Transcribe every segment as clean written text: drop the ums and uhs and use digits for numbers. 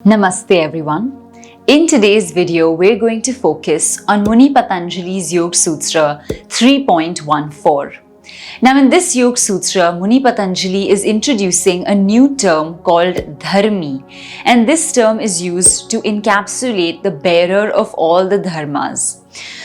Namaste everyone. In today's video, we're going to focus on Muni Patanjali's Yoga Sutra 3.14. Now in this Yoga Sutra, Muni Patanjali is introducing a new term called Dharmi, and this term is used to encapsulate the bearer of all the dharmas.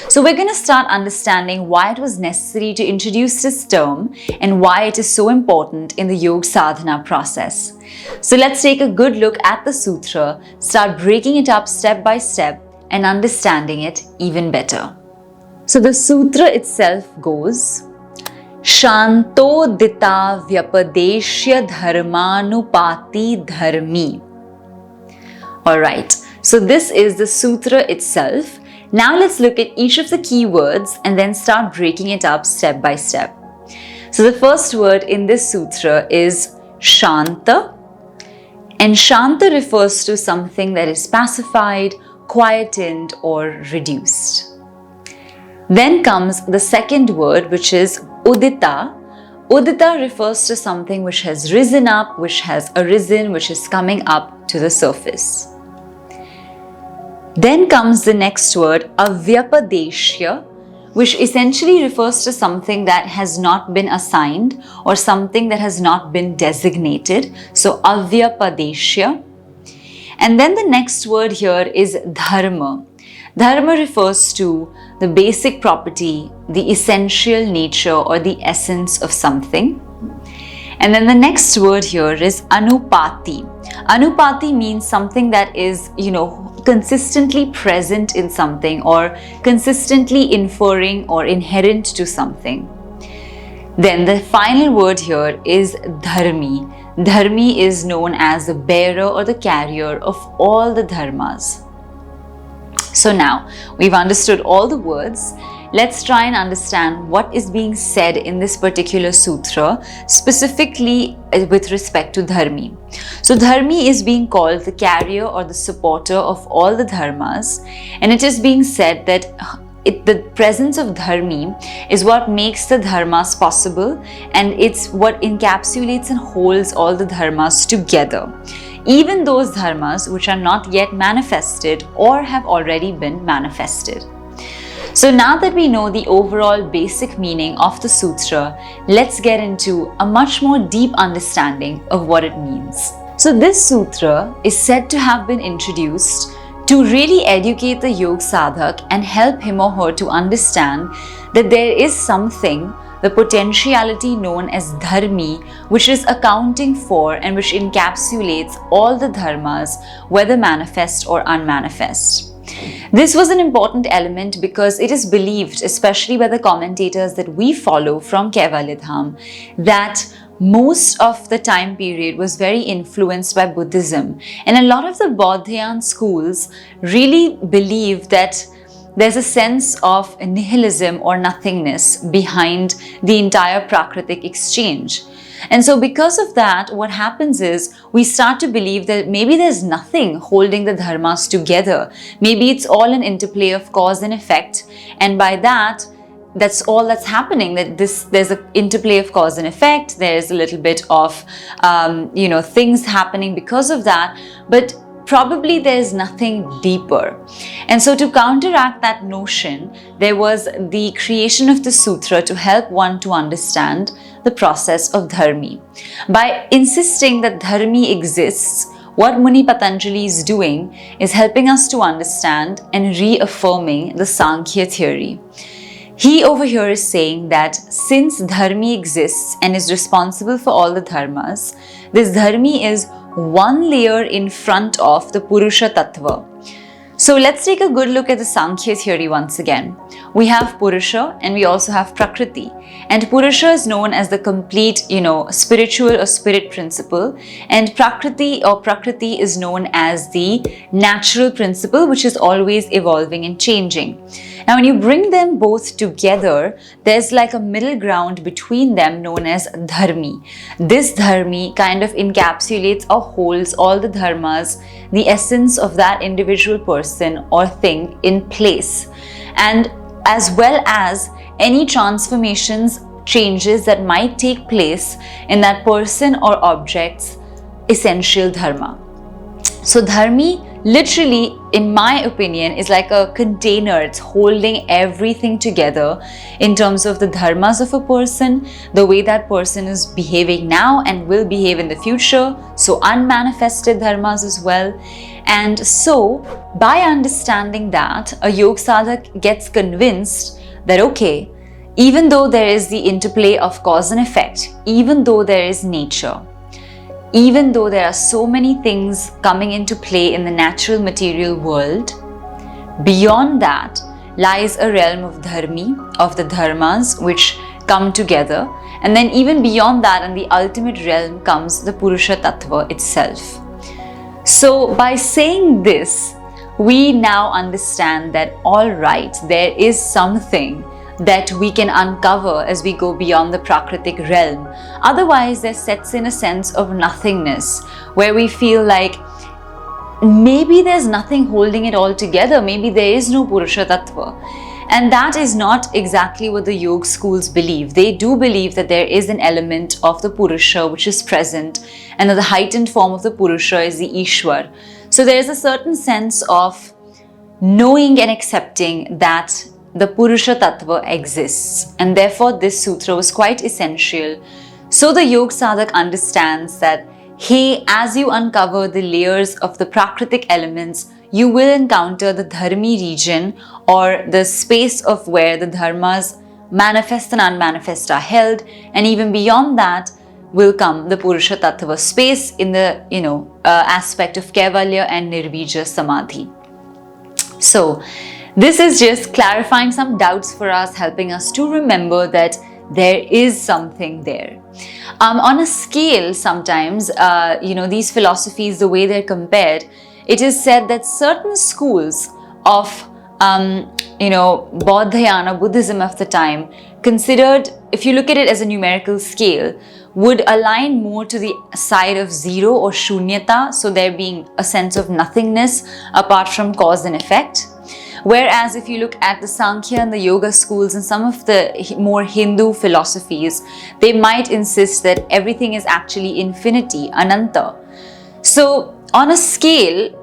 So we're going to start understanding why it was necessary to introduce this term and why it is so important in the yoga sadhana process. So let's take a good look at the sutra, start breaking it up step by step and understanding it even better. So the sutra itself goes, Shantodita Vyapadeshya Dharmanupati Dharmi. Alright, so this is the sutra itself. Now let's look at each of the key words and then start breaking it up step by step. So the first word in this sutra is Shanta, and Shanta refers to something that is pacified, quietened or reduced. Then comes the second word, which is Udita. Udita refers to something which has risen up, which has arisen, which is coming up to the surface. Then comes the next word, Avyapadeshya, which essentially refers to something that has not been assigned or something that has not been designated. So Avyapadeshya. And then the next word here is Dharma. Dharma refers to the basic property, the essential nature or the essence of something. And then the next word here is Anupati. Anupati means something that is, consistently present in something or consistently inferring or inherent to something. Then the final word here is Dharmi. Dharmi is known as the bearer or the carrier of all the dharmas. So now we've understood all the words. Let's try and understand what is being said in this particular sutra, specifically with respect to Dharmi. So Dharmi is being called the carrier or the supporter of all the dharmas, and it is being said that the presence of Dharmi is what makes the dharmas possible, and it's what encapsulates and holds all the dharmas together. Even those dharmas which are not yet manifested or have already been manifested. So now that we know the overall basic meaning of the sutra, let's get into a much more deep understanding of what it means. So this sutra is said to have been introduced to really educate the yoga sadhak and help him or her to understand that there is something, the potentiality known as Dharmi, which is accounting for and which encapsulates all the dharmas, whether manifest or unmanifest. This was an important element because it is believed, especially by the commentators that we follow from Kaivalyadhama, that most of the time period was very influenced by Buddhism. And a lot of the Bodhayan schools really believe that there's a sense of nihilism or nothingness behind the entire Prakritic exchange. And so because of that, what happens is we start to believe that maybe there's nothing holding the dharmas together. Maybe it's all an interplay of cause and effect. And by that, that's all that's happening, that there's an interplay of cause and effect. There's a little bit of, things happening because of that. But probably there's nothing deeper. And so to counteract that notion, there was the creation of the sutra to help one to understand the process of Dharmi. By insisting that Dharmi exists, what Muni Patanjali is doing is helping us to understand and reaffirming the Sankhya theory. He over here is saying that since Dharmi exists and is responsible for all the dharmas, this Dharmi is one layer in front of the Purusha Tattva. So let's take a good look at the Sankhya theory once again. We have Purusha and we also have Prakriti. And Purusha is known as the complete, spiritual or spirit principle. And Prakriti is known as the natural principle, which is always evolving and changing. Now, when you bring them both together, there's like a middle ground between them known as Dharmi. This Dharmi kind of encapsulates or holds all the dharmas, the essence of that individual person or thing in place, and as well as any transformations, changes that might take place in that person or object's essential dharma. So Dharmi literally, in my opinion, is like a container. It's holding everything together in terms of the dharmas of a person, the way that person is behaving now and will behave in the future. So unmanifested dharmas as well. And so by understanding that, a yoga sadhak gets convinced that, okay, even though there is the interplay of cause and effect, even though there is nature, even though there are so many things coming into play in the natural material world, beyond that lies a realm of dharmi, of the dharmas, which come together. And then even beyond that, in the ultimate realm, comes the Purusha Tattva itself. So by saying this, we now understand that, all right, there is something that we can uncover as we go beyond the Prakritic realm. Otherwise, there sets in a sense of nothingness, where we feel like maybe there's nothing holding it all together, maybe there is no Purusha Tattva. And that is not exactly what the yoga schools believe. They do believe that there is an element of the Purusha which is present, and that the heightened form of the Purusha is the Ishwar. So there is a certain sense of knowing and accepting that the Purusha Tattva exists, and therefore this sutra was quite essential. So the yoga sadhak understands that, hey, as you uncover the layers of the Prakritic elements, you will encounter the Dharmi region, or the space of where the dharmas manifest and unmanifest are held, and even beyond that will come the Purusha Tattva space in the aspect of Kaivalya and Nirvija Samadhi. So this is just clarifying some doubts for us, helping us to remember that there is something there. On a scale, sometimes, these philosophies, the way they're compared, it is said that certain schools of, Bodhayana, Buddhism of the time, considered, if you look at it as a numerical scale, would align more to the side of zero or shunyata, so there being a sense of nothingness apart from cause and effect. Whereas if you look at the Sankhya and the Yoga schools and some of the more Hindu philosophies, they might insist that everything is actually infinity, ananta. So on a scale,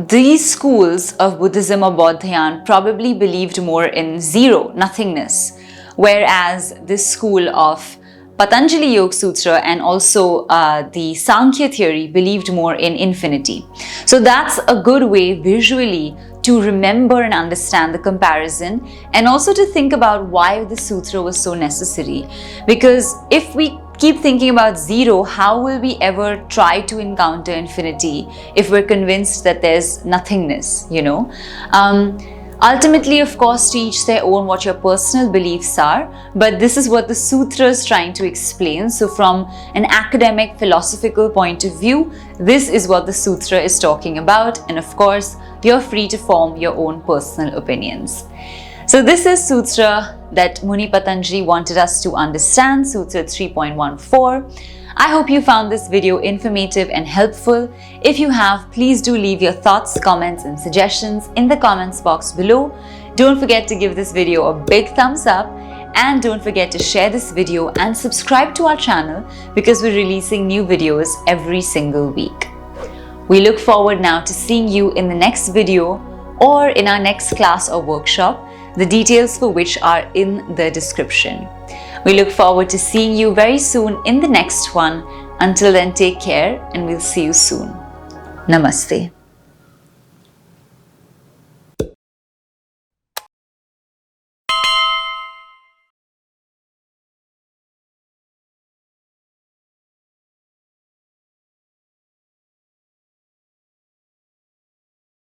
these schools of Buddhism or Bodhayan probably believed more in zero, nothingness, whereas this school of Patanjali Yoga Sutra and also the Sankhya theory believed more in infinity. So that's a good way visually to remember and understand the comparison, and also to think about why the sutra was so necessary. Because if we keep thinking about zero, how will we ever try to encounter infinity if we're convinced that there's nothingness, Ultimately, of course, to each their own what your personal beliefs are, but this is what the sutra is trying to explain. So from an academic philosophical point of view, this is what the sutra is talking about, and of course, you're free to form your own personal opinions. So this is Sutra that Muni Patanjali wanted us to understand, Sutra 3.14. I hope you found this video informative and helpful. If you have, please do leave your thoughts, comments and suggestions in the comments box below. Don't forget to give this video a big thumbs up, and don't forget to share this video and subscribe to our channel, because we're releasing new videos every single week. We look forward now to seeing you in the next video or in our next class or workshop, the details for which are in the description. We look forward to seeing you very soon in the next one. Until then, take care, and we'll see you soon. Namaste.